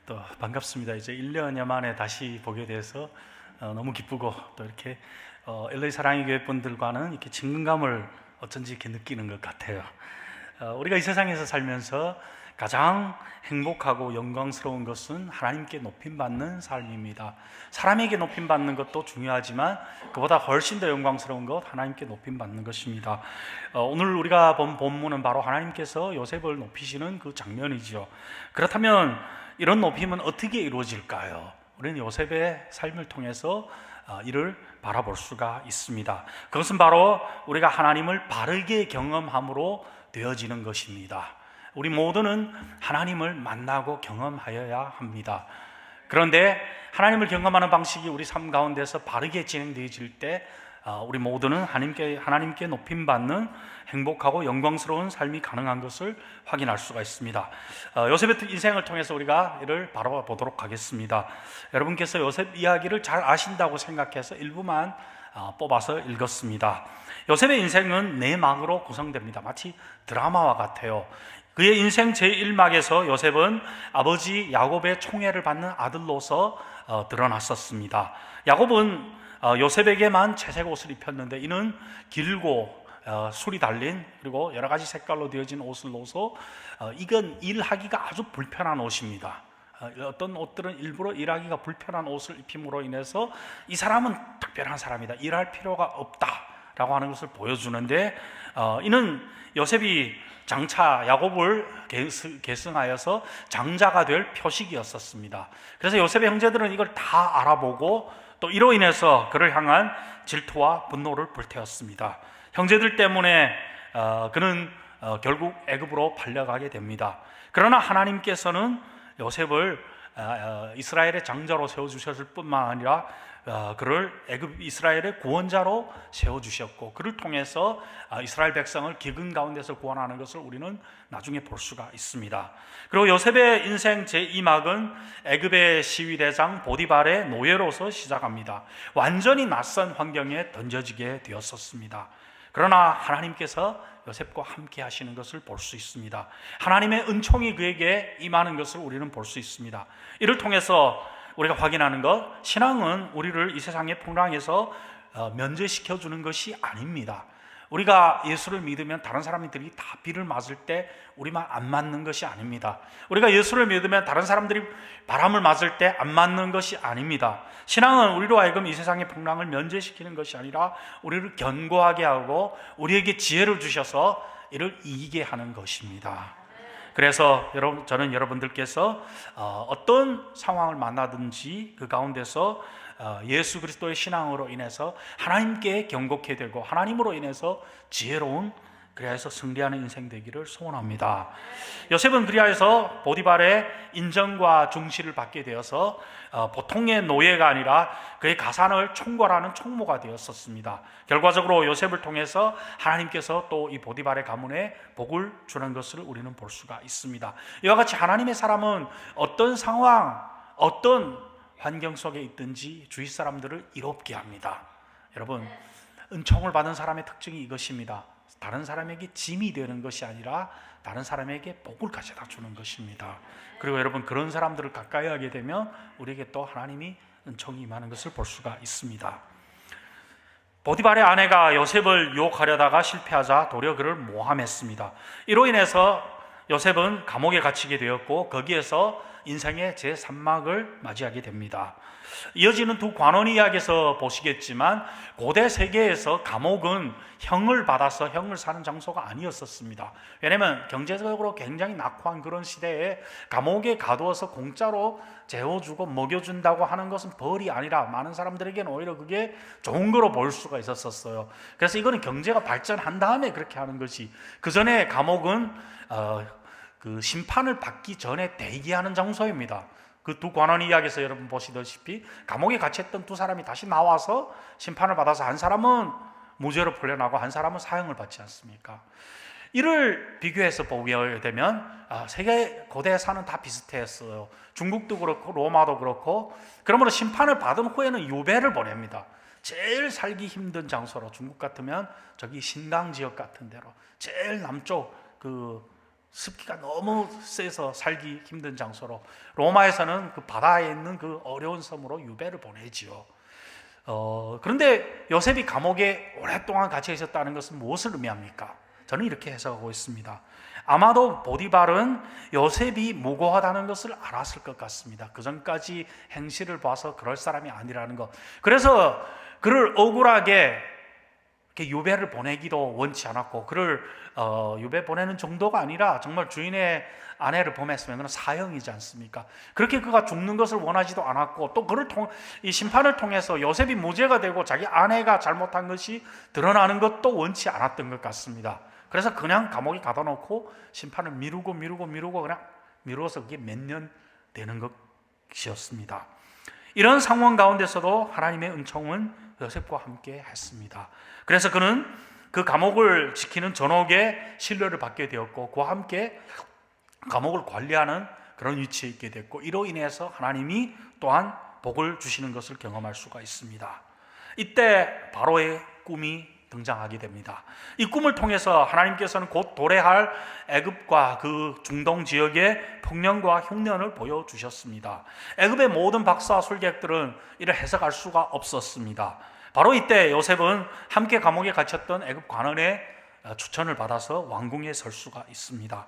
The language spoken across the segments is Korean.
또 반갑습니다. 이제 1년여 만에 다시 보게 돼서 너무 기쁘고 또 이렇게 LA 사랑의 교회 분들과는 이렇게 친근감을 어쩐지 이렇게 느끼는 것 같아요. 우리가 이 세상에서 살면서 가장 행복하고 영광스러운 것은 하나님께 높임받는 삶입니다. 사람에게 높임받는 것도 중요하지만 그보다 훨씬 더 영광스러운 것, 하나님께 높임받는 것입니다. 오늘 우리가 본 본문은 바로 하나님께서 요셉을 높이시는 그 장면이죠. 그렇다면 이런 높임은 어떻게 이루어질까요? 우리는 요셉의 삶을 통해서 이를 바라볼 수가 있습니다. 그것은 바로 우리가 하나님을 바르게 경험함으로 되어지는 것입니다. 우리 모두는 하나님을 만나고 경험하여야 합니다. 그런데 하나님을 경험하는 방식이 우리 삶 가운데서 바르게 진행되어질 때 우리 모두는 하나님께 높임받는 행복하고 영광스러운 삶이 가능한 것을 확인할 수가 있습니다. 요셉의 인생을 통해서 우리가 이를 바라보도록 하겠습니다. 여러분께서 요셉 이야기를 잘 아신다고 생각해서 일부만 뽑아서 읽었습니다. 요셉의 인생은 네 막으로 구성됩니다. 마치 드라마와 같아요. 그의 인생 제1막에서 요셉은 아버지 야곱의 총애를 받는 아들로서 드러났었습니다. 야곱은 요셉에게만 채색 옷을 입혔는데 이는 길고 술이 달린 그리고 여러 가지 색깔로 되어진 옷을 넣어서 이건 일하기가 아주 불편한 옷입니다. 어떤 옷들은 일부러 일하기가 불편한 옷을 입힘으로 인해서 이 사람은 특별한 사람이다, 일할 필요가 없다라고 하는 것을 보여주는데 이는 요셉이 장차 야곱을 계승하여서 장자가 될 표식이었었습니다. 그래서 요셉의 형제들은 이걸 다 알아보고 또 이로 인해서 그를 향한 질투와 분노를 불태웠습니다. 형제들 때문에 그는 결국 애굽으로 팔려가게 됩니다. 그러나 하나님께서는 요셉을 이스라엘의 장자로 세워주셨을 뿐만 아니라 그를 애굽 이스라엘의 구원자로 세워주셨고 그를 통해서 이스라엘 백성을 기근 가운데서 구원하는 것을 우리는 나중에 볼 수가 있습니다. 그리고 요셉의 인생 제2막은 애굽의 시위대장 보디발의 노예로서 시작합니다. 완전히 낯선 환경에 던져지게 되었었습니다. 그러나 하나님께서 요셉과 함께 하시는 것을 볼 수 있습니다. 하나님의 은총이 그에게 임하는 것을 우리는 볼 수 있습니다. 이를 통해서 우리가 확인하는 것, 신앙은 우리를 이 세상의 풍랑에서 면제시켜주는 것이 아닙니다. 우리가 예수를 믿으면 다른 사람들이 다 비를 맞을 때 우리만 안 맞는 것이 아닙니다. 우리가 예수를 믿으면 다른 사람들이 바람을 맞을 때 안 맞는 것이 아닙니다. 신앙은 우리로 하여금 이 세상의 풍랑을 면제시키는 것이 아니라 우리를 견고하게 하고 우리에게 지혜를 주셔서 이를 이기게 하는 것입니다. 그래서 저는 여러분들께서 어떤 상황을 만나든지 그 가운데서 예수 그리스도의 신앙으로 인해서 하나님께 경고케 되고 하나님으로 인해서 지혜로운, 그래서 승리하는 인생 되기를 소원합니다. 요셉은 그리하여서 보디발의 인정과 중시를 받게 되어서 보통의 노예가 아니라 그의 가산을 총괄하는 총무가 되었었습니다. 결과적으로 요셉을 통해서 하나님께서 또 이 보디발의 가문에 복을 주는 것을 우리는 볼 수가 있습니다. 이와 같이 하나님의 사람은 어떤 상황, 어떤 환경 속에 있든지 주위 사람들을 이롭게 합니다. 여러분, 은총을 받은 사람의 특징이 이것입니다. 다른 사람에게 짐이 되는 것이 아니라 다른 사람에게 복을 가져다 주는 것입니다. 그리고 여러분, 그런 사람들을 가까이 하게 되면 우리에게 또 하나님이 은총이 임하는 것을 볼 수가 있습니다. 보디발의 아내가 요셉을 유혹하려다가 실패하자 도리어 그를 모함했습니다. 이로 인해서 요셉은 감옥에 갇히게 되었고 거기에서 인생의 제3막을 맞이하게 됩니다. 이어지는 두 관원 이야기에서 보시겠지만 고대 세계에서 감옥은 형을 받아서 형을 사는 장소가 아니었었습니다. 왜냐하면 경제적으로 굉장히 낙후한 그런 시대에 감옥에 가두어서 공짜로 재워주고 먹여준다고 하는 것은 벌이 아니라 많은 사람들에게는 오히려 그게 좋은 거로 보일 수가 있었어요. 그래서 이거는 경제가 발전한 다음에 그렇게 하는 것이, 그 전에 감옥은 그 심판을 받기 전에 대기하는 장소입니다. 그 두 관원 이야기에서 여러분 보시다시피 감옥에 갇혔던 두 사람이 다시 나와서 심판을 받아서 한 사람은 무죄로 풀려나고 한 사람은 사형을 받지 않습니까? 이를 비교해서 보게 되면 세계 고대사는 다 비슷했어요. 중국도 그렇고 로마도 그렇고. 그러므로 심판을 받은 후에는 유배를 보냅니다. 제일 살기 힘든 장소로, 중국 같으면 저기 신강 지역 같은 데로 제일 남쪽 그 습기가 너무 세서 살기 힘든 장소로, 로마에서는 그 바다에 있는 그 어려운 섬으로 유배를 보내지요. 그런데 요셉이 감옥에 오랫동안 갇혀 있었다는 것은 무엇을 의미합니까? 저는 이렇게 해석하고 있습니다. 아마도 보디발은 요셉이 무고하다는 것을 알았을 것 같습니다. 그 전까지 행실을 봐서 그럴 사람이 아니라는 것. 그래서 그를 억울하게 이렇게 유배를 보내기도 원치 않았고, 그를 유배 보내는 정도가 아니라 정말 주인의 아내를 범했으면 그건 사형이지 않습니까? 그렇게 그가 죽는 것을 원하지도 않았고, 또 그를 이 심판을 통해서 요셉이 무죄가 되고 자기 아내가 잘못한 것이 드러나는 것도 원치 않았던 것 같습니다. 그래서 그냥 감옥에 가둬놓고 심판을 미루고 그냥 미루어서 그게 몇 년 되는 것이었습니다. 이런 상황 가운데서도 하나님의 은총은 요셉과 함께 했습니다. 그래서 그는 그 감옥을 지키는 전옥의 신뢰를 받게 되었고, 그와 함께 감옥을 관리하는 그런 위치에 있게 됐고, 이로 인해서 하나님이 또한 복을 주시는 것을 경험할 수가 있습니다. 이때 바로의 꿈이 등장하게 됩니다. 이 꿈을 통해서 하나님께서는 곧 도래할 애굽과 그 중동 지역의 풍년과 흉년을 보여주셨습니다. 애굽의 모든 박사와 술객들은 이를 해석할 수가 없었습니다. 바로 이때 요셉은 함께 감옥에 갇혔던 애굽 관원의 추천을 받아서 왕궁에 설 수가 있습니다.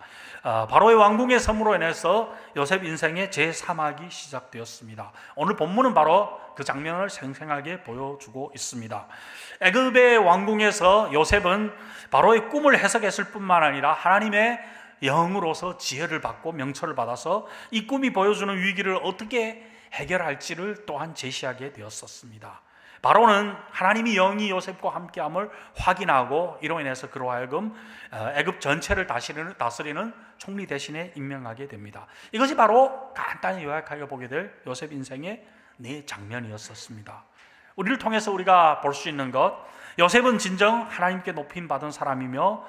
바로의 왕궁에 섬으로 인해서 요셉 인생의 제3악이 시작되었습니다. 오늘 본문은 바로 그 장면을 생생하게 보여주고 있습니다. 애굽의 왕궁에서 요셉은 바로의 꿈을 해석했을 뿐만 아니라 하나님의 영으로서 지혜를 받고 명철을 받아서 이 꿈이 보여주는 위기를 어떻게 해결할지를 또한 제시하게 되었었습니다. 바로는 하나님이 영이 요셉과 함께함을 확인하고, 이로 인해서 그로 하여금 애굽 전체를 다스리는 총리 대신에 임명하게 됩니다. 이것이 바로 간단히 요약하여 보게 될 요셉 인생의 네 장면이었었습니다. 우리를 통해서 우리가 볼 수 있는 것, 요셉은 진정 하나님께 높임받은 사람이며,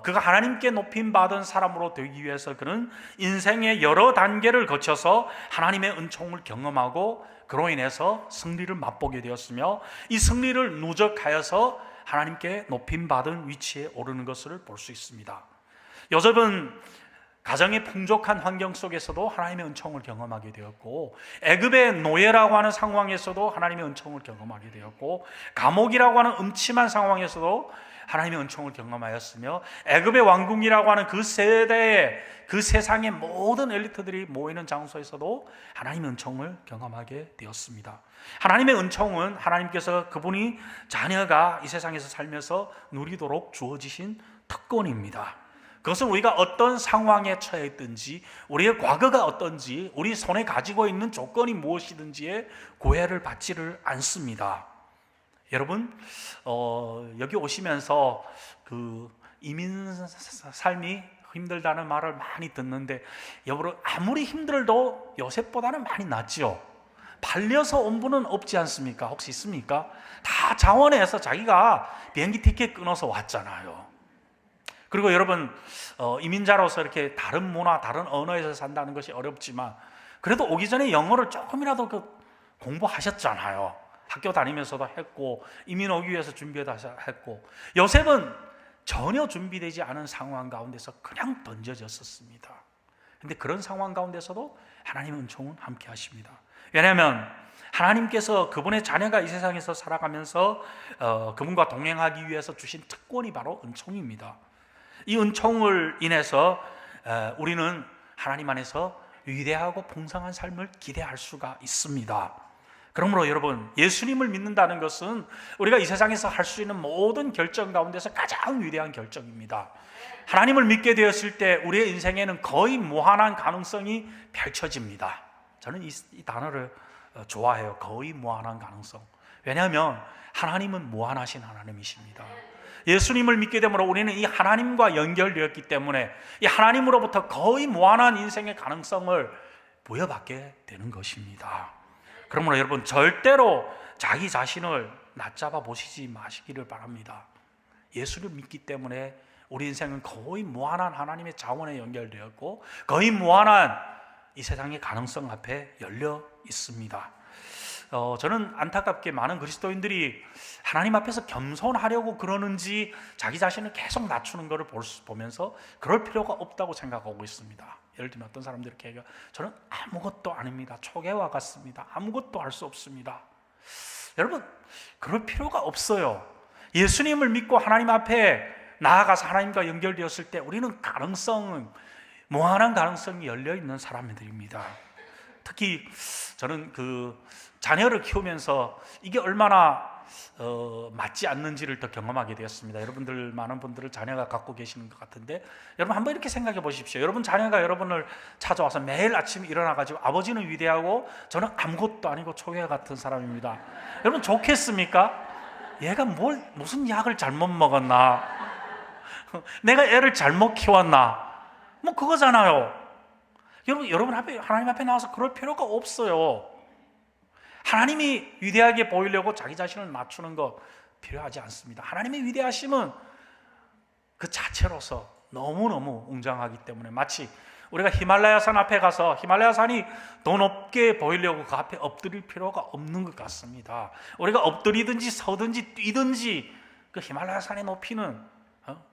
그가 하나님께 높임받은 사람으로 되기 위해서 그는 인생의 여러 단계를 거쳐서 하나님의 은총을 경험하고, 그로 인해서 승리를 맛보게 되었으며, 이 승리를 누적하여서 하나님께 높임받은 위치에 오르는 것을 볼 수 있습니다. 요셉은 가정의 풍족한 환경 속에서도 하나님의 은총을 경험하게 되었고, 애굽의 노예라고 하는 상황에서도 하나님의 은총을 경험하게 되었고, 감옥이라고 하는 음침한 상황에서도 하나님의 은총을 경험하였으며, 애굽의 왕궁이라고 하는 그 세대의, 그 세상의 모든 엘리트들이 모이는 장소에서도 하나님의 은총을 경험하게 되었습니다. 하나님의 은총은 하나님께서 그분이 자녀가 이 세상에서 살면서 누리도록 주어지신 특권입니다. 그것은 우리가 어떤 상황에 처해 있든지, 우리의 과거가 어떤지, 우리 손에 가지고 있는 조건이 무엇이든지에 구애를 받지를 않습니다. 여러분, 여기 오시면서 그 이민 삶이 힘들다는 말을 많이 듣는데, 여러분 아무리 힘들도 요셉보다는 많이 낫죠. 팔려서 온 분은 없지 않습니까? 혹시 있습니까? 다 자원해서 자기가 비행기 티켓 끊어서 왔잖아요. 그리고 여러분, 이민자로서 이렇게 다른 문화, 다른 언어에서 산다는 것이 어렵지만, 그래도 오기 전에 영어를 조금이라도 공부하셨잖아요. 학교 다니면서도 했고, 이민 오기 위해서 준비도 했고. 요셉은 전혀 준비되지 않은 상황 가운데서 그냥 던져졌었습니다. 그런데 그런 상황 가운데서도 하나님의 은총은 함께 하십니다. 왜냐하면 하나님께서 그분의 자녀가 이 세상에서 살아가면서 그분과 동행하기 위해서 주신 특권이 바로 은총입니다. 이 은총을 인해서 우리는 하나님 안에서 위대하고 풍성한 삶을 기대할 수가 있습니다. 그러므로 여러분, 예수님을 믿는다는 것은 우리가 이 세상에서 할 수 있는 모든 결정 가운데서 가장 위대한 결정입니다. 하나님을 믿게 되었을 때 우리의 인생에는 거의 무한한 가능성이 펼쳐집니다. 저는 이 단어를 좋아해요. 거의 무한한 가능성. 왜냐하면 하나님은 무한하신 하나님이십니다. 예수님을 믿게 됨으로 우리는 이 하나님과 연결되었기 때문에 이 하나님으로부터 거의 무한한 인생의 가능성을 부여받게 되는 것입니다. 그러므로 여러분, 절대로 자기 자신을 낮잡아 보시지 마시기를 바랍니다. 예수를 믿기 때문에 우리 인생은 거의 무한한 하나님의 자원에 연결되었고, 거의 무한한 이 세상의 가능성 앞에 열려 있습니다. 저는 안타깝게 많은 그리스도인들이 하나님 앞에서 겸손하려고 그러는지 자기 자신을 계속 낮추는 것을 보면서 그럴 필요가 없다고 생각하고 있습니다. 예를 들면 어떤 사람들이 이렇게 얘기해요. 저는 아무것도 아닙니다. 초계와 같습니다. 아무것도 할 수 없습니다. 여러분, 그럴 필요가 없어요. 예수님을 믿고 하나님 앞에 나아가서 하나님과 연결되었을 때 우리는 무한한 가능성이 열려있는 사람들입니다. 특히 저는 자녀를 키우면서 이게 얼마나 맞지 않는지를 더 경험하게 되었습니다. 여러분들, 많은 분들을 자녀가 갖고 계시는 것 같은데, 여러분 한번 이렇게 생각해 보십시오. 여러분 자녀가 여러분을 찾아와서 매일 아침 일어나가지고 아버지는 위대하고 저는 아무것도 아니고 초계 같은 사람입니다. 여러분 좋겠습니까? 얘가 무슨 약을 잘못 먹었나? 내가 애를 잘못 키웠나? 뭐 그거잖아요. 여러분 하나님 앞에 나와서 그럴 필요가 없어요. 하나님이 위대하게 보이려고 자기 자신을 낮추는 거 필요하지 않습니다. 하나님의 위대하심은 그 자체로서 너무너무 웅장하기 때문에, 마치 우리가 히말라야 산 앞에 가서 히말라야 산이 더 높게 보이려고 그 앞에 엎드릴 필요가 없는 것 같습니다. 우리가 엎드리든지 서든지 뛰든지 그 히말라야 산의 높이는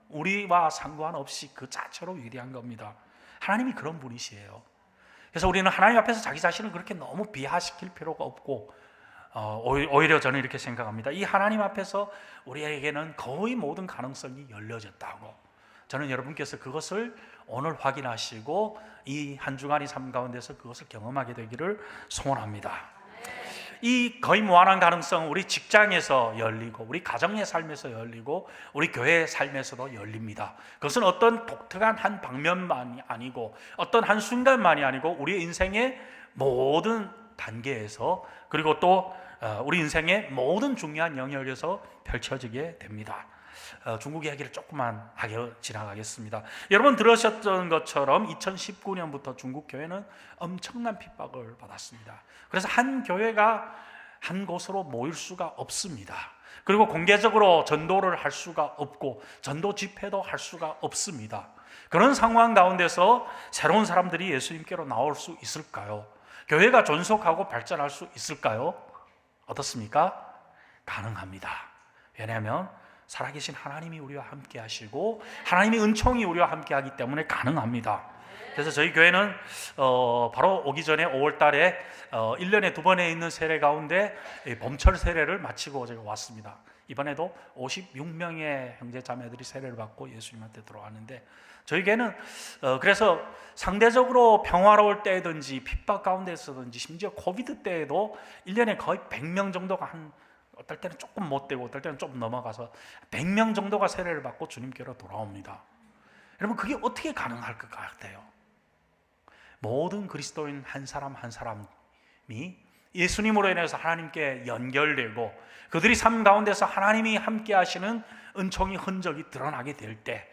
우리와 상관없이 그 자체로 위대한 겁니다. 하나님이 그런 분이시에요. 그래서 우리는 하나님 앞에서 자기 자신을 그렇게 너무 비하시킬 필요가 없고, 오히려 저는 이렇게 생각합니다. 이 하나님 앞에서 우리에게는 거의 모든 가능성이 열려졌다고. 저는 여러분께서 그것을 오늘 확인하시고 이 한 주간의 삶 가운데서 그것을 경험하게 되기를 소원합니다. 이 거의 무한한 가능성은 우리 직장에서 열리고, 우리 가정의 삶에서 열리고, 우리 교회의 삶에서도 열립니다. 그것은 어떤 독특한 한 방면만이 아니고, 어떤 한 순간만이 아니고, 우리 인생의 모든 단계에서, 그리고 또 우리 인생의 모든 중요한 영역에서 펼쳐지게 됩니다. 중국 이야기를 조금만 하게 지나가겠습니다. 여러분 들으셨던 것처럼 2019년부터 중국 교회는 엄청난 핍박을 받았습니다. 그래서 한 교회가 한 곳으로 모일 수가 없습니다. 그리고 공개적으로 전도를 할 수가 없고 전도 집회도 할 수가 없습니다. 그런 상황 가운데서 새로운 사람들이 예수님께로 나올 수 있을까요? 교회가 존속하고 발전할 수 있을까요? 어떻습니까? 가능합니다. 왜냐하면 살아계신 하나님이 우리와 함께 하시고 하나님의 은총이 우리와 함께 하기 때문에 가능합니다. 그래서 저희 교회는 바로 오기 전에 5월 달에 1년에 2번에 있는 세례 가운데 봄철 세례를 마치고 제가 왔습니다. 이번에도 56명의 형제 자매들이 세례를 받고 예수님한테 들어왔는데, 저희 교회는 그래서 상대적으로 평화로울 때든지 핍박 가운데서든지 심지어 코비드 때에도 1년에 거의 100명 정도가 어떨 때는 조금 못 되고 어떨 때는 좀 넘어가서 100명 정도가 세례를 받고 주님께로 돌아옵니다. 여러분, 그게 어떻게 가능할 것 같아요? 모든 그리스도인 한 사람 한 사람이 예수님으로 인해서 하나님께 연결되고 그들이 삶 가운데서 하나님이 함께 하시는 은총의 흔적이 드러나게 될 때,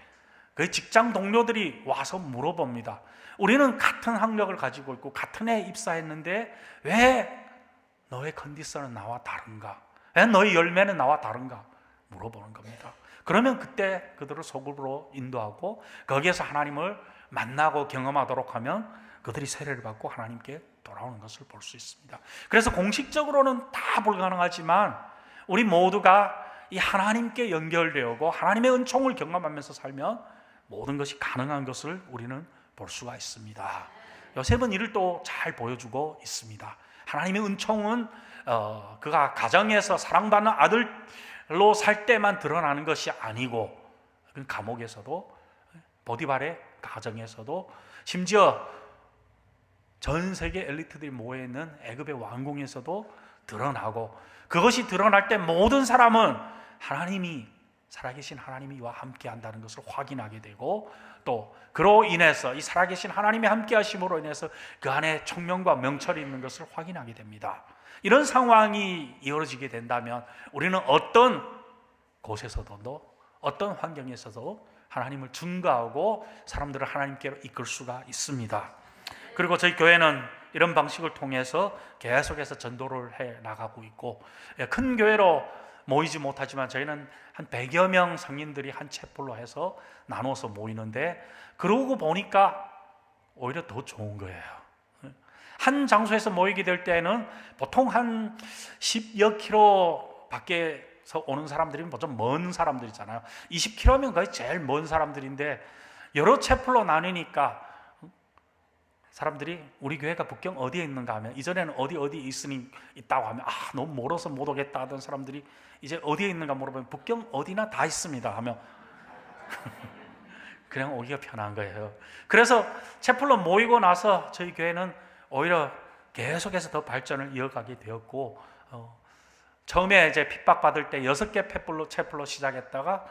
그 직장 동료들이 와서 물어봅니다. 우리는 같은 학력을 가지고 있고 같은 해 입사했는데 왜 너의 컨디션은 나와 다른가? 왜 너의 열매는 나와 다른가? 물어보는 겁니다. 그러면 그때 그들을 소급으로 인도하고 거기에서 하나님을 만나고 경험하도록 하면 그들이 세례를 받고 하나님께 돌아오는 것을 볼 수 있습니다. 그래서 공식적으로는 다 불가능하지만 우리 모두가 이 하나님께 연결되고 하나님의 은총을 경험하면서 살면 모든 것이 가능한 것을 우리는 볼 수가 있습니다. 요셉은 이를 또 잘 보여주고 있습니다. 하나님의 은총은 그가 가정에서 사랑받는 아들로 살 때만 드러나는 것이 아니고, 감옥에서도, 보디발의 가정에서도, 심지어 전 세계 엘리트들이 모여있는 애굽의 왕궁에서도 드러나고, 그것이 드러날 때 모든 사람은 하나님이, 살아계신 하나님이 와 함께 한다는 것을 확인하게 되고, 또 그로 인해서 이 살아계신 하나님이 함께 하심으로 인해서 그 안에 청명과 명철이 있는 것을 확인하게 됩니다. 이런 상황이 이루어지게 된다면 우리는 어떤 곳에서도 어떤 환경에서도 하나님을 증거하고 사람들을 하나님께로 이끌 수가 있습니다. 그리고 저희 교회는 이런 방식을 통해서 계속해서 전도를 해 나가고 있고, 큰 교회로 모이지 못하지만 저희는 한 100여 명 성인들이 한 채플로 해서 나눠서 모이는데, 그러고 보니까 오히려 더 좋은 거예요. 한 장소에서 모이게 될 때는 보통 한 10여 킬로 밖에서 오는 사람들이 좀 먼 사람들이잖아요. 20킬로면 거의 제일 먼 사람들인데 여러 채플로 나뉘니까 사람들이 우리 교회가 북경 어디에 있는가 하면, 이전에는 어디 있다고 하면 너무 멀어서 못 오겠다 하던 사람들이 이제 어디에 있는가 물어보면 북경 어디나 다 있습니다 하면 그냥 오기가 편한 거예요. 그래서 채플로 모이고 나서 저희 교회는 오히려 계속해서 더 발전을 이어가게 되었고, 처음에 이제 핍박받을 때 6개 채플로 시작했다가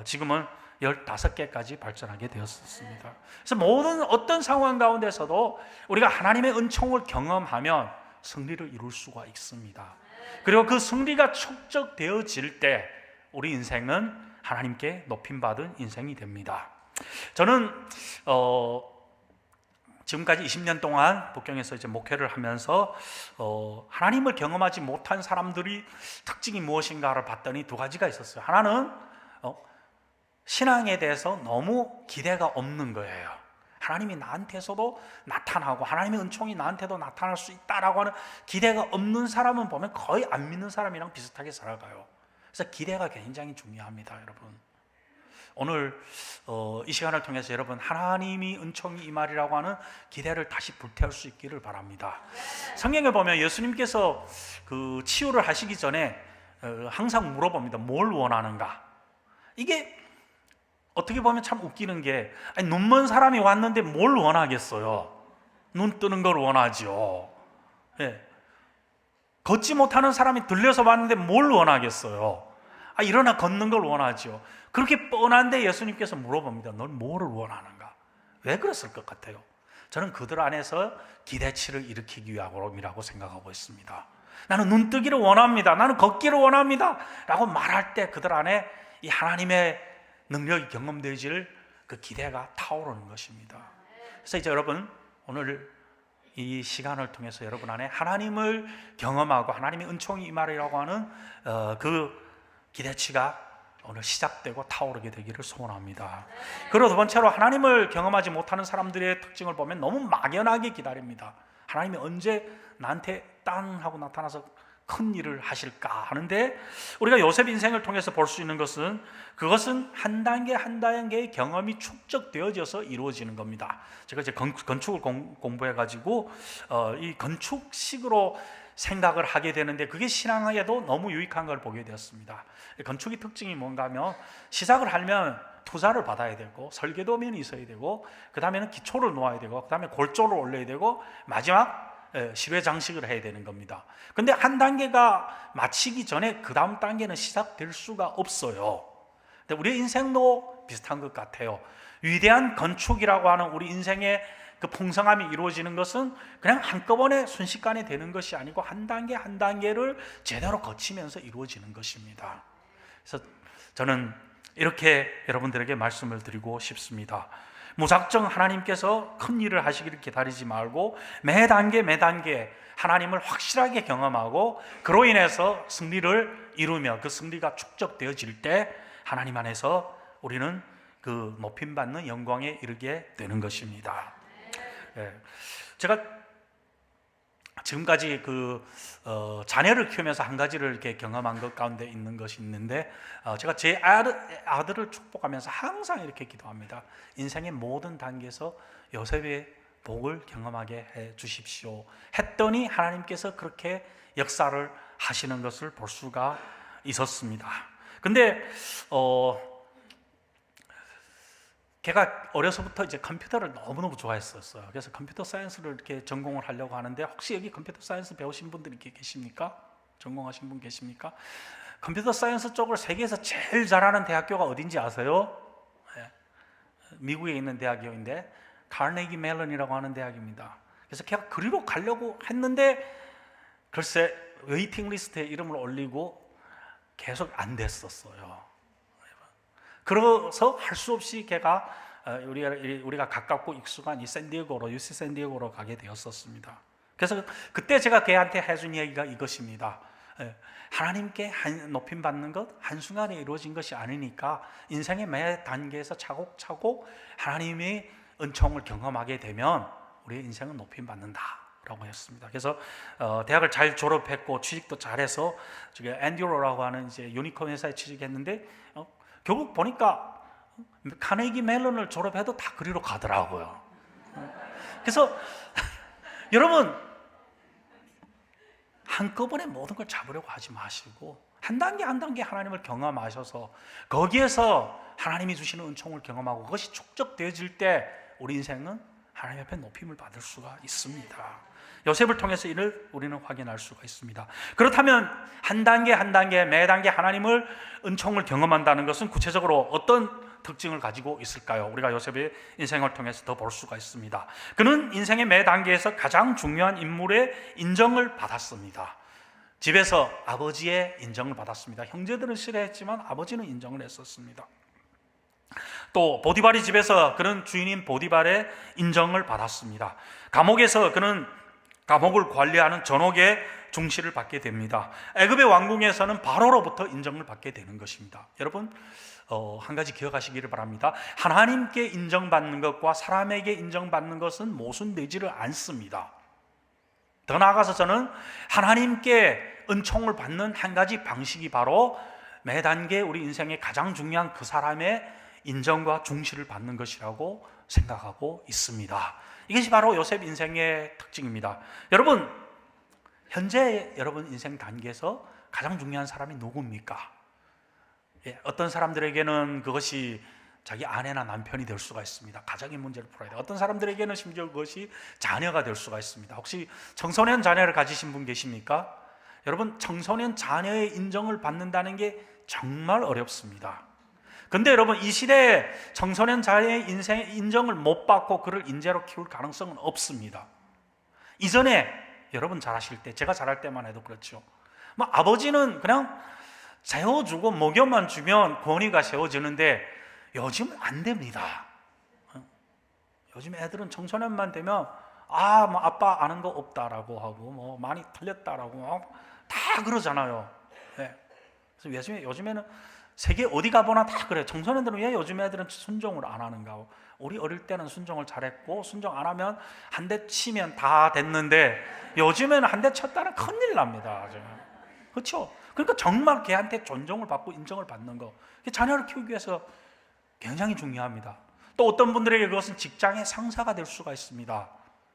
지금은 15개까지 발전하게 되었습니다. 그래서 모든 어떤 상황 가운데서도 우리가 하나님의 은총을 경험하면 승리를 이룰 수가 있습니다. 그리고 그 승리가 축적되어질 때 우리 인생은 하나님께 높임받은 인생이 됩니다. 저는 지금까지 20년 동안 북경에서 이제 목회를 하면서 하나님을 경험하지 못한 사람들이 특징이 무엇인가를 봤더니 두 가지가 있었어요. 하나는 신앙에 대해서 너무 기대가 없는 거예요. 하나님이 나한테서도 나타나고 하나님의 은총이 나한테도 나타날 수 있다라고 하는 기대가 없는 사람은 보면 거의 안 믿는 사람이랑 비슷하게 살아가요. 그래서 기대가 굉장히 중요합니다, 여러분. 오늘 이 시간을 통해서 여러분, 하나님이 은총이 임하리라고 하는 기대를 다시 불태울 수 있기를 바랍니다. 성경에 보면 예수님께서 그 치유를 하시기 전에 항상 물어봅니다. 뭘 원하는가? 이게 어떻게 보면 참 웃기는 게, 눈먼 사람이 왔는데 뭘 원하겠어요? 눈 뜨는 걸 원하죠. 예. 걷지 못하는 사람이 들려서 왔는데 뭘 원하겠어요? 일어나 걷는 걸 원하죠. 그렇게 뻔한데 예수님께서 물어봅니다. 넌 뭐를 원하는가? 왜 그랬을 것 같아요? 저는 그들 안에서 기대치를 일으키기 위함이라고 생각하고 있습니다. 나는 눈 뜨기를 원합니다. 나는 걷기를 원합니다. 라고 말할 때 그들 안에 이 하나님의 능력이 경험되어질 그 기대가 타오르는 것입니다. 그래서 이제 여러분, 오늘 이 시간을 통해서 여러분 안에 하나님을 경험하고 하나님의 은총이 임하리라고 하는 그 기대치가 오늘 시작되고 타오르게 되기를 소원합니다. 그리고 두 번째로, 하나님을 경험하지 못하는 사람들의 특징을 보면 너무 막연하게 기다립니다. 하나님이 언제 나한테 땅 하고 나타나서 큰 일을 하실까 하는데, 우리가 요셉 인생을 통해서 볼 수 있는 것은, 그것은 한 단계 한 단계의 경험이 축적되어져서 이루어지는 겁니다. 제가 이제 건축을 공부해가지고 이 건축식으로 생각을 하게 되는데, 그게 신앙에도 너무 유익한 걸 보게 되었습니다. 건축의 특징이 뭔가 하면, 시작을 하면 투자를 받아야 되고, 설계도면이 있어야 되고, 그 다음에는 기초를 놓아야 되고, 그 다음에 골조를 올려야 되고, 마지막 실외 장식을 해야 되는 겁니다. 근데 한 단계가 마치기 전에 그 다음 단계는 시작될 수가 없어요. 근데 우리 인생도 비슷한 것 같아요. 위대한 건축이라고 하는 우리 인생의 그 풍성함이 이루어지는 것은 그냥 한꺼번에 순식간에 되는 것이 아니고 한 단계 한 단계를 제대로 거치면서 이루어지는 것입니다. 그래서 저는 이렇게 여러분들에게 말씀을 드리고 싶습니다. 무작정 하나님께서 큰 일을 하시기를 기다리지 말고, 매 단계 하나님을 확실하게 경험하고, 그로 인해서 승리를 이루며 그 승리가 축적되어질 때 하나님 안에서 우리는 그 높임받는 영광에 이르게 되는 것입니다. 제가 지금까지 자녀를 키우면서 한 가지를 이렇게 경험한 것 가운데 있는 것이 있는데, 제가 제 아들을 축복하면서 항상 이렇게 기도합니다. 인생의 모든 단계에서 요셉의 복을 경험하게 해 주십시오 했더니 하나님께서 그렇게 역사를 하시는 것을 볼 수가 있었습니다. 근데 걔가 어려서부터 이제 컴퓨터를 너무너무 좋아했었어요. 그래서 컴퓨터 사이언스를 이렇게 전공을 하려고 하는데, 혹시 여기 컴퓨터 사이언스 배우신 분들이 계십니까? 전공하신 분 계십니까? 컴퓨터 사이언스 쪽을 세계에서 제일 잘하는 대학교가 어딘지 아세요? 네. 미국에 있는 대학교인데 카네기 멜론이라고 하는 대학입니다. 그래서 걔가 그리로 가려고 했는데 글쎄 웨이팅 리스트에 이름을 올리고 계속 안 됐었어요. 그래서 할 수 없이 걔가 우리가 가깝고 익숙한 이 샌디에고로, UC 샌디에고로 가게 되었었습니다. 그래서 그때 제가 걔한테 해준 이야기가 이것입니다. 하나님께 높임 받는 것 한순간에 이루어진 것이 아니니까 인생의 매 단계에서 차곡차곡 하나님의 은총을 경험하게 되면 우리의 인생은 높임 받는다. 라고 했습니다. 그래서 대학을 잘 졸업했고 취직도 잘해서 저기 앤듀로라고 하는 이제 유니콘 회사에 취직했는데 결국 보니까 카네기 멜론을 졸업해도 다 그리로 가더라고요. 그래서 여러분 한꺼번에 모든 걸 잡으려고 하지 마시고 한 단계 한 단계 하나님을 경험하셔서 거기에서 하나님이 주시는 은총을 경험하고 그것이 축적되어질 때 우리 인생은 하나님 앞에 높임을 받을 수가 있습니다. 요셉을 통해서 이를 우리는 확인할 수가 있습니다. 그렇다면 한 단계 한 단계 매 단계 하나님을 은총을 경험한다는 것은 구체적으로 어떤 특징을 가지고 있을까요? 우리가 요셉의 인생을 통해서 더 볼 수가 있습니다. 그는 인생의 매 단계에서 가장 중요한 인물의 인정을 받았습니다. 집에서 아버지의 인정을 받았습니다. 형제들은 싫어했지만 아버지는 인정을 했었습니다. 또 보디발의 집에서 그는 주인인 보디발의 인정을 받았습니다. 감옥에서 그는 감옥을 관리하는 전옥의 중시를 받게 됩니다. 애굽의 왕궁에서는 바로로부터 인정을 받게 되는 것입니다. 여러분 한 가지 기억하시기를 바랍니다. 하나님께 인정받는 것과 사람에게 인정받는 것은 모순되지를 않습니다. 더 나아가서 저는 하나님께 은총을 받는 한 가지 방식이 바로 매 단계 우리 인생의 가장 중요한 그 사람의 인정과 중시를 받는 것이라고 생각하고 있습니다. 이것이 바로 요셉 인생의 특징입니다. 여러분 현재 여러분 인생 단계에서 가장 중요한 사람이 누구입니까? 어떤 사람들에게는 그것이 자기 아내나 남편이 될 수가 있습니다. 가정의 문제를 풀어야 돼요. 어떤 사람들에게는 심지어 그것이 자녀가 될 수가 있습니다. 혹시 청소년 자녀를 가지신 분 계십니까? 여러분 청소년 자녀의 인정을 받는다는 게 정말 어렵습니다. 근데 여러분 이 시대에 청소년 자녀의 인생의 인정을 못 받고 그를 인재로 키울 가능성은 없습니다. 이전에 여러분 잘하실 때, 제가 잘할 때만 해도 그렇죠. 뭐 아버지는 그냥 세워주고 먹여만 주면 권위가 세워지는데 요즘은 안 됩니다. 요즘 애들은 청소년만 되면 뭐 아빠 아는 거 없다라고 하고 뭐 많이 틀렸다라고 다 그러잖아요. 네. 그래서 요즘에는 세계 어디 가보나 다 그래요. 청소년들은 왜 요즘 애들은 순종을 안 하는가? 우리 어릴 때는 순종을 잘했고 순종 안 하면 한 대 치면 다 됐는데 요즘에는 한 대 쳤다는 큰일 납니다. 그렇죠? 그러니까 정말 걔한테 존중을 받고 인정을 받는 거, 자녀를 키우기 위해서 굉장히 중요합니다. 또 어떤 분들에게 그것은 직장의 상사가 될 수가 있습니다.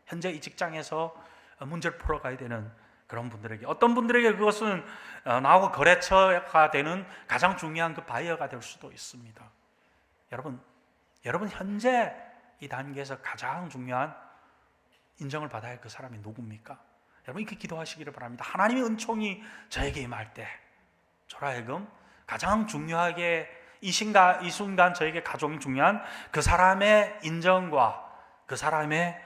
현재 이 직장에서 문제를 풀어가야 되는 그런 분들에게, 어떤 분들에게 그것은 나하고 거래처가 되는 가장 중요한 그 바이어가 될 수도 있습니다. 여러분 현재 이 단계에서 가장 중요한 인정을 받아야 할 그 사람이 누굽니까? 여러분 이렇게 기도하시기를 바랍니다. 하나님의 은총이 저에게 임할 때 저로 하여금 가장 중요하게 이 순간 저에게 가장 중요한 그 사람의 인정과 그 사람의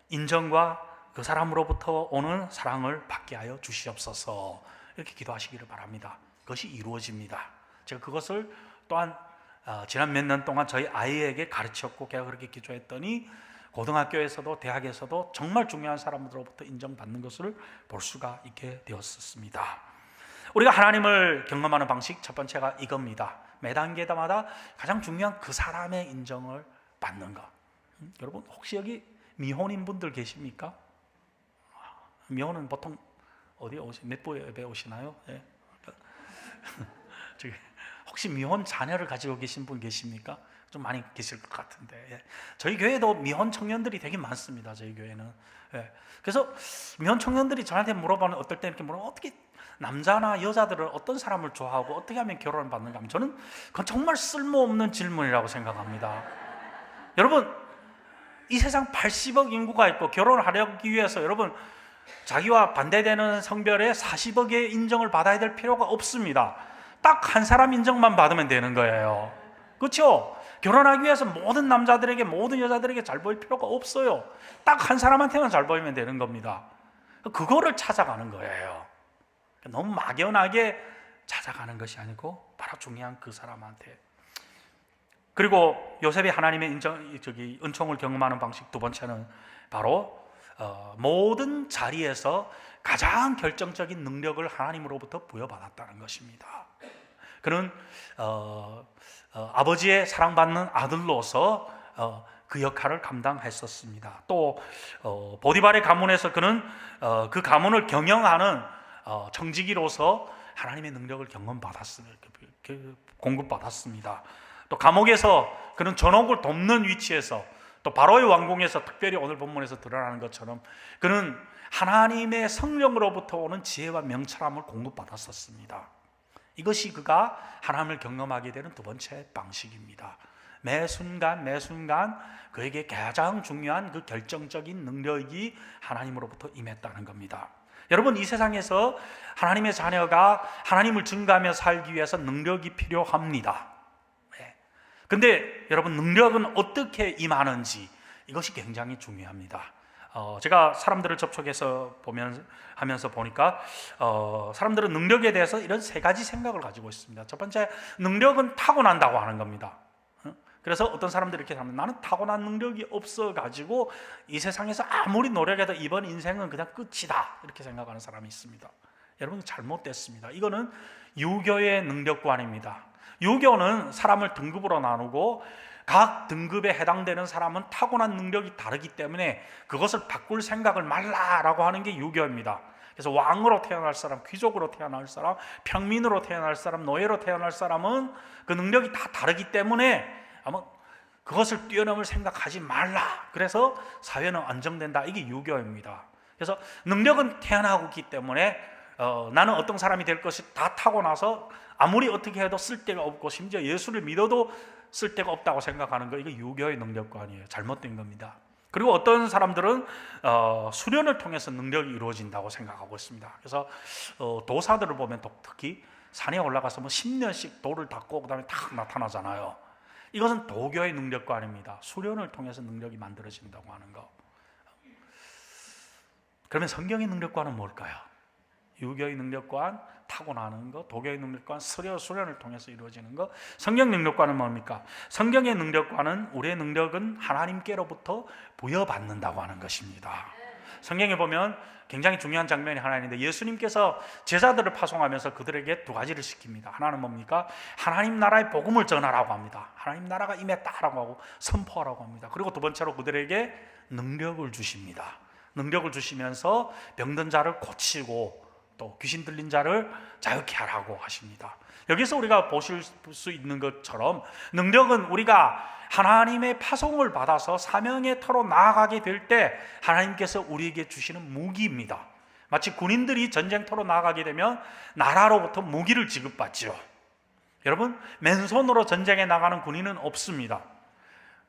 인정과 그 사람으로부터 오는 사랑을 받게 하여 주시옵소서. 이렇게 기도하시기를 바랍니다. 그것이 이루어집니다. 제가 그것을 또한 지난 몇 년 동안 저희 아이에게 가르쳤고 걔가 그렇게 기도했더니 고등학교에서도 대학에서도 정말 중요한 사람들로부터 인정받는 것을 볼 수가 있게 되었습니다. 우리가 하나님을 경험하는 방식 첫 번째가 이겁니다. 매 단계마다 가장 중요한 그 사람의 인정을 받는 것. 여러분 혹시 여기 미혼인 분들 계십니까? 미혼은 보통 어디 몇 부에 오시나요? 네. 혹시 미혼 자녀를 가지고 계신 분 계십니까? 좀 많이 계실 것 같은데, 예. 저희 교회도 미혼 청년들이 되게 많습니다. 저희 교회는. 예. 그래서 미혼 청년들이 저한테 물어보는, 어떨 때 이렇게 물어보면 어떻게 남자나 여자들은 어떤 사람을 좋아하고 어떻게 하면 결혼을 받는가 하면 저는 그건 정말 쓸모없는 질문이라고 생각합니다. 여러분 이 세상 80억 인구가 있고 결혼을 하기 위해서 여러분 자기와 반대되는 성별의 40억의 인정을 받아야 될 필요가 없습니다. 딱 한 사람 인정만 받으면 되는 거예요. 그렇죠? 결혼하기 위해서 모든 남자들에게 모든 여자들에게 잘 보일 필요가 없어요. 딱 한 사람한테만 잘 보이면 되는 겁니다. 그거를 찾아가는 거예요. 너무 막연하게 찾아가는 것이 아니고 바로 중요한 그 사람한테. 그리고 요셉이 하나님의 은총을 경험하는 방식 두 번째는 바로 모든 자리에서 가장 결정적인 능력을 하나님으로부터 부여받았다는 것입니다. 그는 아버지의 사랑받는 아들로서 그 역할을 감당했었습니다. 또 보디발의 가문에서 그는 그 가문을 경영하는 청지기로서 하나님의 능력을 경험받았습니다. 공급받았습니다. 또 감옥에서 그는 전옥을 돕는 위치에서, 또 바로의 왕궁에서, 특별히 오늘 본문에서 드러나는 것처럼 그는 하나님의 성령으로부터 오는 지혜와 명철함을 공급받았었습니다. 이것이 그가 하나님을 경험하게 되는 두 번째 방식입니다. 매 순간 그에게 가장 중요한 그 결정적인 능력이 하나님으로부터 임했다는 겁니다. 여러분, 이 세상에서 하나님의 자녀가 하나님을 증거하며 살기 위해서 능력이 필요합니다. 근데 여러분, 능력은 어떻게 임하는지 이것이 굉장히 중요합니다. 제가 사람들을 접촉해서 하면서 보니까 사람들은 능력에 대해서 이런 세 가지 생각을 가지고 있습니다. 첫 번째, 능력은 타고난다고 하는 겁니다. 그래서 어떤 사람들이 이렇게 하면, 나는 타고난 능력이 없어가지고 이 세상에서 아무리 노력해도 이번 인생은 그냥 끝이다, 이렇게 생각하는 사람이 있습니다. 여러분, 잘못됐습니다. 이거는 유교의 능력관입니다. 유교는 사람을 등급으로 나누고 각 등급에 해당되는 사람은 타고난 능력이 다르기 때문에 그것을 바꿀 생각을 말라라고 하는 게 유교입니다. 그래서 왕으로 태어날 사람, 귀족으로 태어날 사람, 평민으로 태어날 사람, 노예로 태어날 사람은 그 능력이 다 다르기 때문에 아마 그것을 뛰어넘을 생각하지 말라. 그래서 사회는 안정된다. 이게 유교입니다. 그래서 능력은 태어나고 있기 때문에 나는 어떤 사람이 될 것이 다 타고나서 아무리 어떻게 해도 쓸데가 없고 심지어 예수를 믿어도 쓸데가 없다고 생각하는 거, 이거 유교의 능력관이에요. 잘못된 겁니다. 그리고 어떤 사람들은 수련을 통해서 능력이 이루어진다고 생각하고 있습니다. 그래서 도사들을 보면 특히 산에 올라가서 10년씩 돌을 닦고 그 다음에 탁 나타나잖아요. 이것은 도교의 능력관입니다. 수련을 통해서 능력이 만들어진다고 하는 거. 그러면 성경의 능력관은 뭘까요? 유교의 능력관, 타고나는 것, 도교의 능력관, 수련을 통해서 이루어지는 것. 성경 능력관은 뭡니까? 성경의 능력관은, 우리의 능력은 하나님께로부터 부여받는다고 하는 것입니다. 성경에 보면 굉장히 중요한 장면이 하나 있는데, 예수님께서 제자들을 파송하면서 그들에게 두 가지를 시킵니다. 하나는 뭡니까? 하나님 나라의 복음을 전하라고 합니다. 하나님 나라가 임했다라고 하고 선포하라고 합니다. 그리고 두 번째로 그들에게 능력을 주십니다. 능력을 주시면서 병든 자를 고치고 또 귀신 들린 자를 자유케 하라고 하십니다. 여기서 우리가 보실 수 있는 것처럼 능력은 우리가 하나님의 파송을 받아서 사명의 터로 나아가게 될 때 하나님께서 우리에게 주시는 무기입니다. 마치 군인들이 전쟁터로 나아가게 되면 나라로부터 무기를 지급받죠. 여러분, 맨손으로 전쟁에 나가는 군인은 없습니다.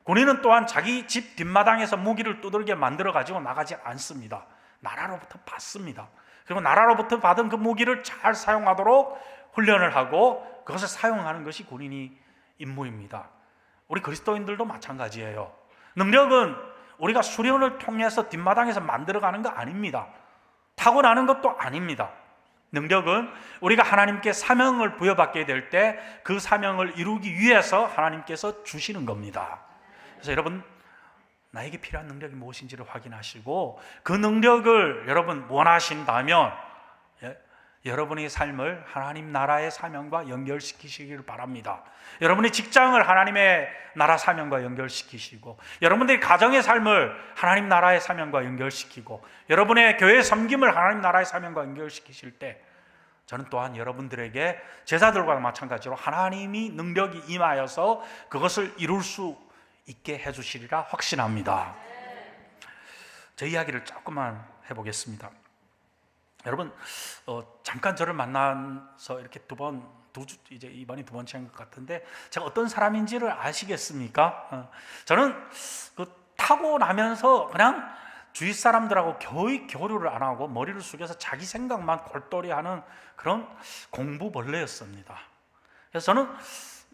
군인은 또한 자기 집 뒷마당에서 무기를 두들겨 만들어 가지고 나가지 않습니다. 나라로부터 받습니다. 그리고 나라로부터 받은 그 무기를 잘 사용하도록 훈련을 하고 그것을 사용하는 것이 군인의 임무입니다. 우리 그리스도인들도 마찬가지예요. 능력은 우리가 수련을 통해서 뒷마당에서 만들어가는 거 아닙니다. 타고나는 것도 아닙니다. 능력은 우리가 하나님께 사명을 부여받게 될 때 그 사명을 이루기 위해서 하나님께서 주시는 겁니다. 그래서 여러분, 나에게 필요한 능력이 무엇인지를 확인하시고 그 능력을 여러분 원하신다면 여러분의 삶을 하나님 나라의 사명과 연결시키시기를 바랍니다. 여러분의 직장을 하나님의 나라 사명과 연결시키시고, 여러분들의 가정의 삶을 하나님 나라의 사명과 연결시키고, 여러분의 교회 섬김을 하나님 나라의 사명과 연결시키실 때 저는 또한 여러분들에게 제자들과 마찬가지로 하나님이 능력이 임하여서 그것을 이룰 수 있게 해주시리라 확신합니다. 제 이야기를 조금만 해보겠습니다. 여러분, 잠깐 저를 만나서 이렇게 이제 이번이 두 번째인 것 같은데, 제가 어떤 사람인지를 아시겠습니까? 저는 타고 나면서 그냥 주위 사람들하고 거의 교류를 안 하고 머리를 숙여서 자기 생각만 골똘히 하는 그런 공부벌레였습니다. 그래서 저는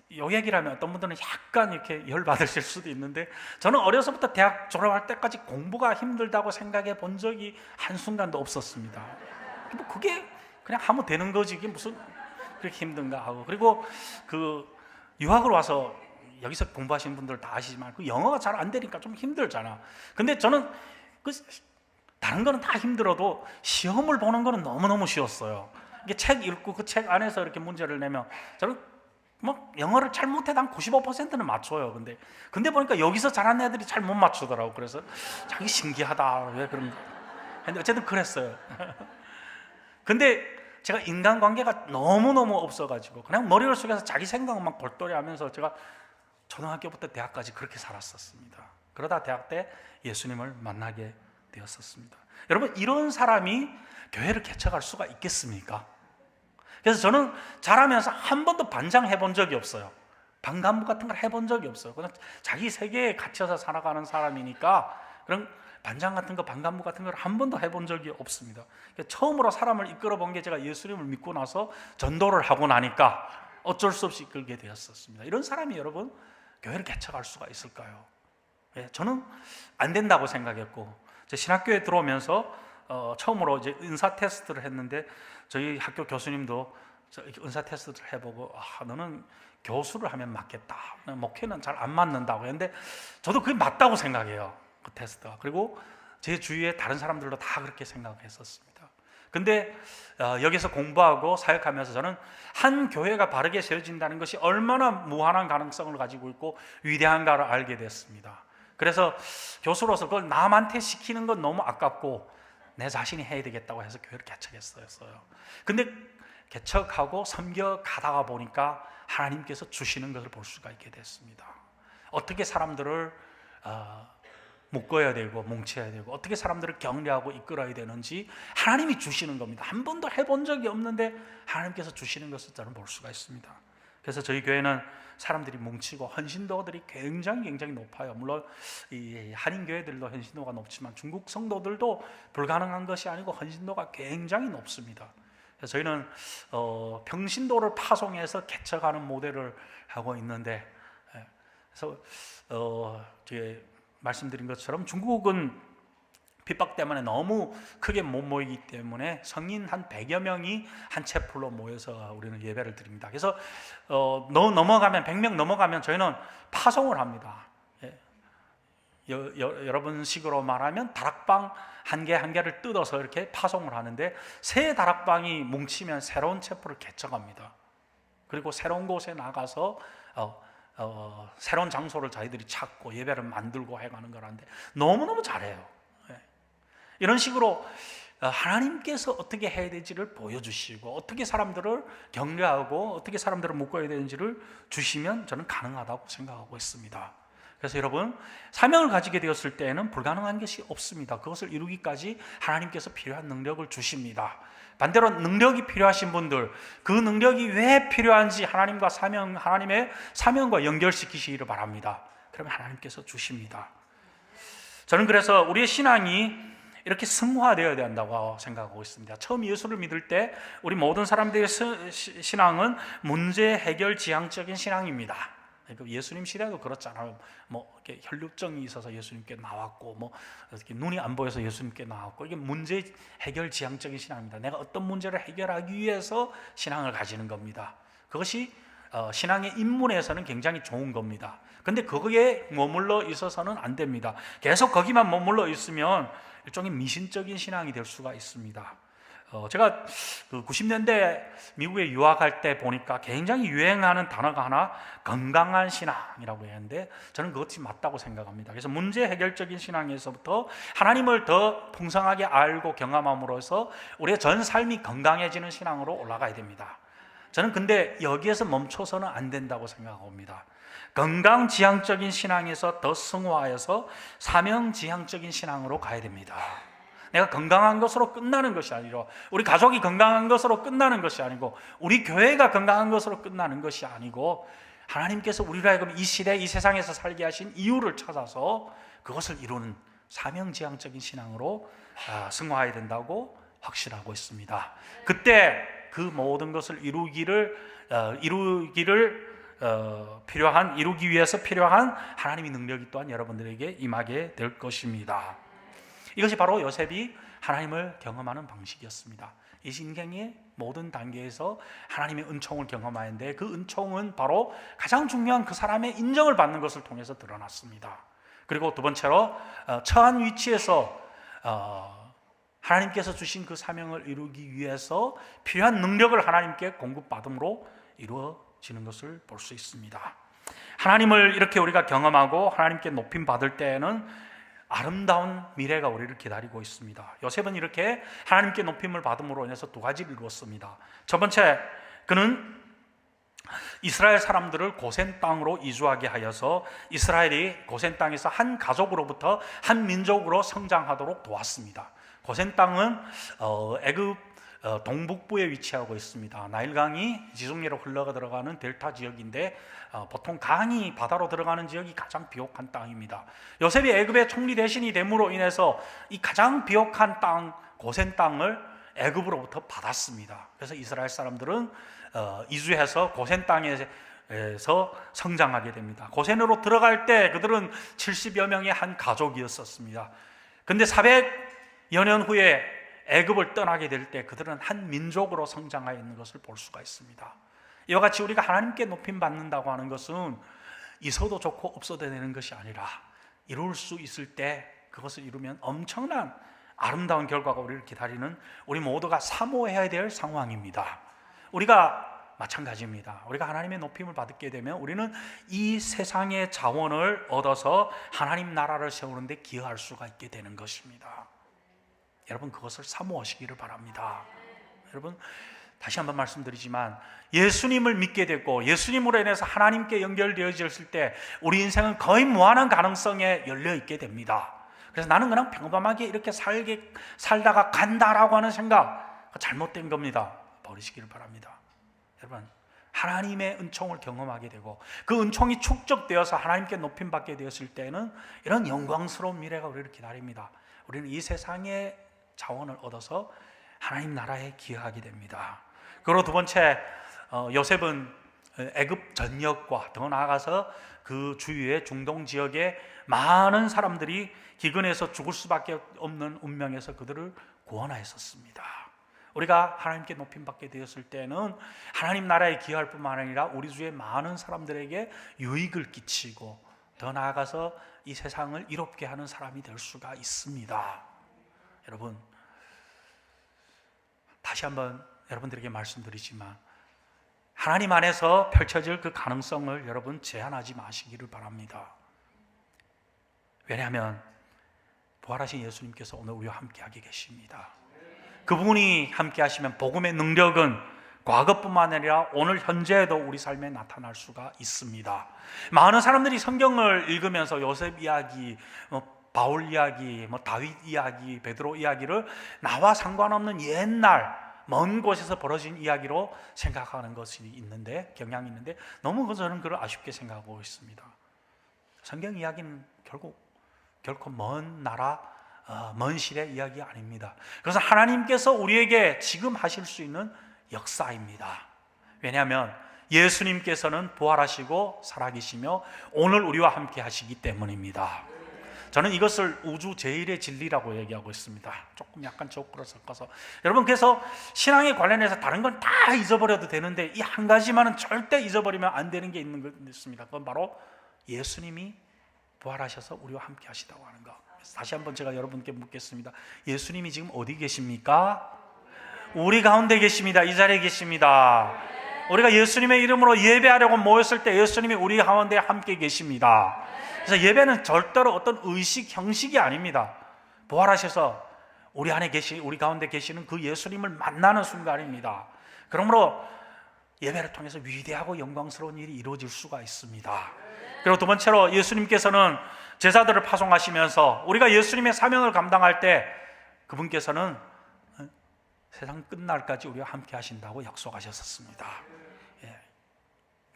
이 얘기를 하면 어떤 분들은 약간 이렇게 열받으실 수도 있는데, 저는 어려서부터 대학 졸업할 때까지 공부가 힘들다고 생각해 본 적이 한순간도 없었습니다. 뭐 그게 그냥 하면 되는 거지, 이게 무슨 그렇게 힘든가 하고. 그리고 유학을 와서 여기서 공부하시는 분들 다 아시지만 그 영어가 잘 안 되니까 좀 힘들잖아. 근데 저는 다른 거는 다 힘들어도 시험을 보는 거는 너무너무 쉬웠어요. 이게 책 읽고 그 책 안에서 이렇게 문제를 내면 저는 뭐 영어를 잘 못해도 한 95%는 맞춰요. 근데 보니까 여기서 잘하는 애들이 잘 못 맞추더라고. 그래서 자기 신기하다, 왜 그런가. 근데 어쨌든 그랬어요. 근데 제가 인간관계가 너무너무 없어가지고 그냥 머릿속에서 자기 생각만 골똘히 하면서 제가 초등학교부터 대학까지 그렇게 살았었습니다. 그러다 대학 때 예수님을 만나게 되었었습니다. 여러분, 이런 사람이 교회를 개척할 수가 있겠습니까? 그래서 저는 자라면서 한 번도 반장 해본 적이 없어요. 반간부 같은 걸 해본 적이 없어요. 그냥 자기 세계에 갇혀서 살아가는 사람이니까 그런 반장 같은 거, 반간부 같은 걸 한 번도 해본 적이 없습니다. 처음으로 사람을 이끌어 본 게 제가 예수님을 믿고 나서 전도를 하고 나니까 어쩔 수 없이 이끌게 되었었습니다. 이런 사람이 여러분 교회를 개척할 수가 있을까요? 저는 안 된다고 생각했고, 제 신학교에 들어오면서 처음으로 이제 은사 테스트를 했는데 저희 학교 교수님도 은사 테스트를 해보고 너는 교수를 하면 맞겠다, 목회는 잘 안 맞는다고 했는데 저도 그게 맞다고 생각해요, 그 테스트가. 그리고 제 주위에 다른 사람들도 다 그렇게 생각했었습니다. 근데 여기서 공부하고 사역하면서 저는 한 교회가 바르게 세워진다는 것이 얼마나 무한한 가능성을 가지고 있고 위대한가를 알게 됐습니다. 그래서 교수로서 그걸 남한테 시키는 건 너무 아깝고 내 자신이 해야 되겠다고 해서 교회를 개척했어요. 근데 개척하고 섬겨가다가 보니까 하나님께서 주시는 것을 볼 수가 있게 됐습니다. 어떻게 사람들을 묶어야 되고 뭉쳐야 되고 어떻게 사람들을 격려하고 이끌어야 되는지 하나님이 주시는 겁니다. 한 번도 해본 적이 없는데 하나님께서 주시는 것을 저는 볼 수가 있습니다. 그래서 저희 교회는 사람들이 뭉치고 헌신도들이 굉장히 높아요. 물론 이 한인교회들도 헌신도가 높지만 중국 성도들도 불가능한 것이 아니고 헌신도가 굉장히 높습니다. 그래서 저희는 평신도를 파송해서 개척하는 모델을 하고 있는데, 그래서 제가 말씀드린 것처럼 중국은 핍박 때문에 너무 크게 못 모이기 때문에 성인 한 100여 명이 한 채플로 모여서 우리는 예배를 드립니다. 그래서 넘어가면 100명 넘어가면 저희는 파송을 합니다. 여러분식으로 말하면 다락방 한 개를 뜯어서 이렇게 파송을 하는데, 새 다락방이 뭉치면 새로운 채플을 개척합니다. 그리고 새로운 곳에 나가서 새로운 장소를 저희들이 찾고 예배를 만들고 해가는 거라는데 너무너무 잘해요. 이런 식으로 하나님께서 어떻게 해야 될지를 보여주시고 어떻게 사람들을 격려하고 어떻게 사람들을 묶어야 되는지를 주시면 저는 가능하다고 생각하고 있습니다. 그래서 여러분, 사명을 가지게 되었을 때에는 불가능한 것이 없습니다. 그것을 이루기까지 하나님께서 필요한 능력을 주십니다. 반대로 능력이 필요하신 분들, 그 능력이 왜 필요한지 하나님의 사명과 연결시키시기를 바랍니다. 그러면 하나님께서 주십니다. 저는 그래서 우리의 신앙이 이렇게 승화되어야 된다고 생각하고 있습니다. 처음 예수를 믿을 때 우리 모든 사람들의 신앙은 문제 해결 지향적인 신앙입니다. 예수님 시대도 그렇잖아요. 이렇게 혈류증이 있어서 예수님께 나왔고, 이렇게 눈이 안 보여서 예수님께 나왔고, 이게 문제 해결 지향적인 신앙입니다. 내가 어떤 문제를 해결하기 위해서 신앙을 가지는 겁니다. 그것이 신앙의 입문에서는 굉장히 좋은 겁니다. 근데 거기에 머물러 있어서는 안 됩니다. 계속 거기만 머물러 있으면 일종의 미신적인 신앙이 될 수가 있습니다. 제가 90년대 미국에 유학할 때 보니까 굉장히 유행하는 단어가 하나 건강한 신앙이라고 했는데 저는 그것이 맞다고 생각합니다. 그래서 문제 해결적인 신앙에서부터 하나님을 더 풍성하게 알고 경험함으로써 우리의 전 삶이 건강해지는 신앙으로 올라가야 됩니다. 저는 근데 여기에서 멈춰서는 안 된다고 생각합니다. 건강지향적인 신앙에서 더 승화해서 사명지향적인 신앙으로 가야 됩니다. 내가 건강한 것으로 끝나는 것이 아니라, 우리 가족이 건강한 것으로 끝나는 것이 아니고, 우리 교회가 건강한 것으로 끝나는 것이 아니고, 하나님께서 우리로 하여금 이 시대, 이 세상에서 살게 하신 이유를 찾아서 그것을 이루는 사명지향적인 신앙으로 승화해야 된다고 확신하고 있습니다. 그때 그 모든 것을 이루기 위해서 필요한 하나님의 능력이 또한 여러분들에게 임하게 될 것입니다. 이것이 바로 요셉이 하나님을 경험하는 방식이었습니다. 이 인생의 모든 단계에서 하나님의 은총을 경험하는데, 그 은총은 바로 가장 중요한 그 사람의 인정을 받는 것을 통해서 드러났습니다. 그리고 두 번째로 처한 위치에서 하나님께서 주신 그 사명을 이루기 위해서 필요한 능력을 하나님께 공급받음으로 이루어집니다. 이루어지는 것을 볼 수 있습니다. 하나님을 이렇게 우리가 경험하고 하나님께 높임 받을 때에는 아름다운 미래가 우리를 기다리고 있습니다. 요셉은 이렇게 하나님께 높임을 받음으로 인해서 두 가지를 이루었습니다. 첫 번째, 그는 이스라엘 사람들을 고센 땅으로 이주하게 하여서 이스라엘이 고센 땅에서 한 가족으로부터 한 민족으로 성장하도록 도왔습니다. 고센 땅은 애굽 동북부에 위치하고 있습니다. 나일강이 지중해로 흘러가 들어가는 델타 지역인데 보통 강이 바다로 들어가는 지역이 가장 비옥한 땅입니다. 요셉이 애굽의 총리 대신이 됨으로 인해서 이 가장 비옥한 땅, 고센 땅을 애굽으로부터 받았습니다. 그래서 이스라엘 사람들은 이주해서 고센 땅에서 성장하게 됩니다. 고센으로 들어갈 때 그들은 70여 명의 한 가족이었었습니다. 근데 400여 년 후에 애굽을 떠나게 될 때 그들은 한 민족으로 성장하여 있는 것을 볼 수가 있습니다. 이와 같이 우리가 하나님께 높임 받는다고 하는 것은 있어도 좋고 없어도 되는 것이 아니라 이룰 수 있을 때 그것을 이루면 엄청난 아름다운 결과가 우리를 기다리는 우리 모두가 사모해야 될 상황입니다. 우리가 마찬가지입니다. 우리가 하나님의 높임을 받게 되면 우리는 이 세상의 자원을 얻어서 하나님 나라를 세우는 데 기여할 수가 있게 되는 것입니다. 여러분, 그것을 사모하시기를 바랍니다. 여러분, 다시 한번 말씀드리지만 예수님을 믿게 되고 예수님으로 인해서 하나님께 연결되어졌을 때 우리 인생은 거의 무한한 가능성에 열려 있게 됩니다. 그래서 나는 그냥 평범하게 이렇게 살다가 간다라고 하는 생각, 잘못된 겁니다. 버리시기를 바랍니다. 여러분, 하나님의 은총을 경험하게 되고 그 은총이 축적되어서 하나님께 높임 받게 되었을 때는 이런 영광스러운 미래가 우리를 기다립니다. 우리는 이 세상의 자원을 얻어서 하나님 나라에 기여하게 됩니다. 그리고 두 번째, 요셉은 애굽 전역과 더 나아가서 그 주위의 중동 지역에 많은 사람들이 기근에서 죽을 수밖에 없는 운명에서 그들을 구원하였었습니다. 우리가 하나님께 높임 받게 되었을 때는 하나님 나라에 기여할 뿐만 아니라 우리 주위의 많은 사람들에게 유익을 끼치고 더 나아가서 이 세상을 이롭게 하는 사람이 될 수가 있습니다. 여러분, 다시 한번 여러분들에게 말씀드리지만 하나님 안에서 펼쳐질 그 가능성을 여러분 제한하지 마시기를 바랍니다. 왜냐하면 부활하신 예수님께서 오늘 우리와 함께하게 계십니다. 그분이 함께하시면 복음의 능력은 과거뿐만 아니라 오늘 현재에도 우리 삶에 나타날 수가 있습니다. 많은 사람들이 성경을 읽으면서 요셉 이야기, 바울 이야기, 다윗 이야기, 베드로 이야기를 나와 상관없는 옛날 먼 곳에서 벌어진 이야기로 생각하는 것이 있는데, 경향이 있는데 너무 저는 그걸 아쉽게 생각하고 있습니다. 성경 이야기는 결코 먼 나라, 먼 시대 이야기 아닙니다. 그래서 하나님께서 우리에게 지금 하실 수 있는 역사입니다. 왜냐하면 예수님께서는 부활하시고 살아계시며 오늘 우리와 함께 하시기 때문입니다. 저는 이것을 우주 제일의 진리라고 얘기하고 있습니다. 조금 약간 조크로 섞어서. 여러분, 그래서 신앙에 관련해서 다른 건 다 잊어버려도 되는데 이 한 가지만은 절대 잊어버리면 안 되는 게 있는 것 있습니다. 그건 바로 예수님이 부활하셔서 우리와 함께 하시다고 하는 것. 그래서 다시 한번 제가 여러분께 묻겠습니다. 예수님이 지금 어디 계십니까? 우리 가운데 계십니다. 이 자리에 계십니다. 우리가 예수님의 이름으로 예배하려고 모였을 때 예수님이 우리 가운데 함께 계십니다. 그래서 예배는 절대로 어떤 의식, 형식이 아닙니다. 부활하셔서 우리 안에 우리 가운데 계시는 그 예수님을 만나는 순간입니다. 그러므로 예배를 통해서 위대하고 영광스러운 일이 이루어질 수가 있습니다. 그리고 두 번째로 예수님께서는 제자들을 파송하시면서 우리가 예수님의 사명을 감당할 때 그분께서는 세상 끝날까지 우리와 함께 하신다고 약속하셨습니다.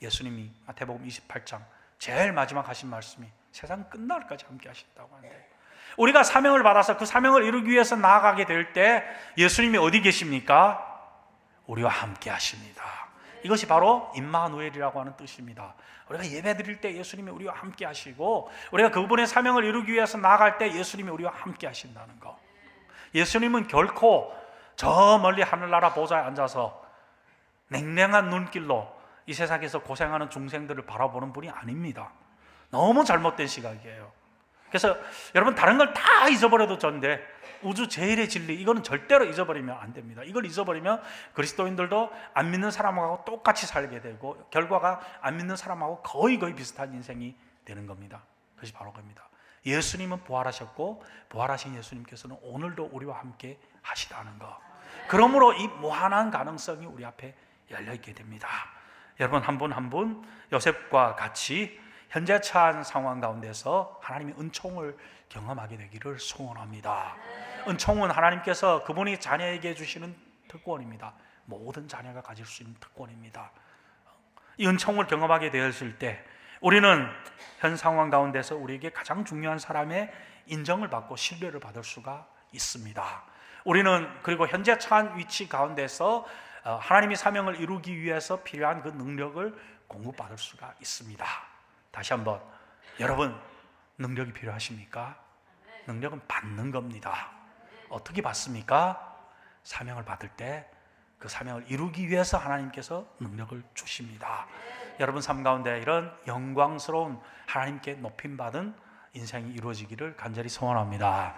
예수님이 마태복음 28장 제일 마지막 하신 말씀이 세상 끝날까지 함께 하신다고 하는데, 우리가 사명을 받아서 그 사명을 이루기 위해서 나아가게 될 때 예수님이 어디 계십니까? 우리와 함께 하십니다. 이것이 바로 임마누엘이라고 하는 뜻입니다. 우리가 예배 드릴 때 예수님이 우리와 함께 하시고 우리가 그분의 사명을 이루기 위해서 나아갈 때 예수님이 우리와 함께 하신다는 것. 예수님은 결코 저 멀리 하늘나라 보좌에 앉아서 냉랭한 눈길로 이 세상에서 고생하는 중생들을 바라보는 분이 아닙니다. 너무 잘못된 시각이에요. 그래서 여러분 다른 걸 다 잊어버려도 좋은데 우주 제일의 진리 이거는 절대로 잊어버리면 안 됩니다. 이걸 잊어버리면 그리스도인들도 안 믿는 사람하고 똑같이 살게 되고 결과가 안 믿는 사람하고 거의 비슷한 인생이 되는 겁니다. 그것이 바로 겁니다. 예수님은 부활하셨고 부활하신 예수님께서는 오늘도 우리와 함께 하시다는 것. 그러므로 이 무한한 가능성이 우리 앞에 열려 있게 됩니다. 여러분 한 분 한 분 요셉과 같이 현재 처한 상황 가운데서 하나님의 은총을 경험하게 되기를 소원합니다. 은총은 하나님께서 그분이 자녀에게 주시는 특권입니다. 모든 자녀가 가질 수 있는 특권입니다. 이 은총을 경험하게 되었을 때 우리는 현 상황 가운데서 우리에게 가장 중요한 사람의 인정을 받고 신뢰를 받을 수가 있습니다. 우리는 그리고 현재 처한 위치 가운데서 하나님의 사명을 이루기 위해서 필요한 그 능력을 공급받을 수가 있습니다. 다시 한번 여러분 능력이 필요하십니까? 능력은 받는 겁니다. 어떻게 받습니까? 사명을 받을 때 그 사명을 이루기 위해서 하나님께서 능력을 주십니다. 여러분 삶 가운데 이런 영광스러운 하나님께 높임받은 인생이 이루어지기를 간절히 소원합니다.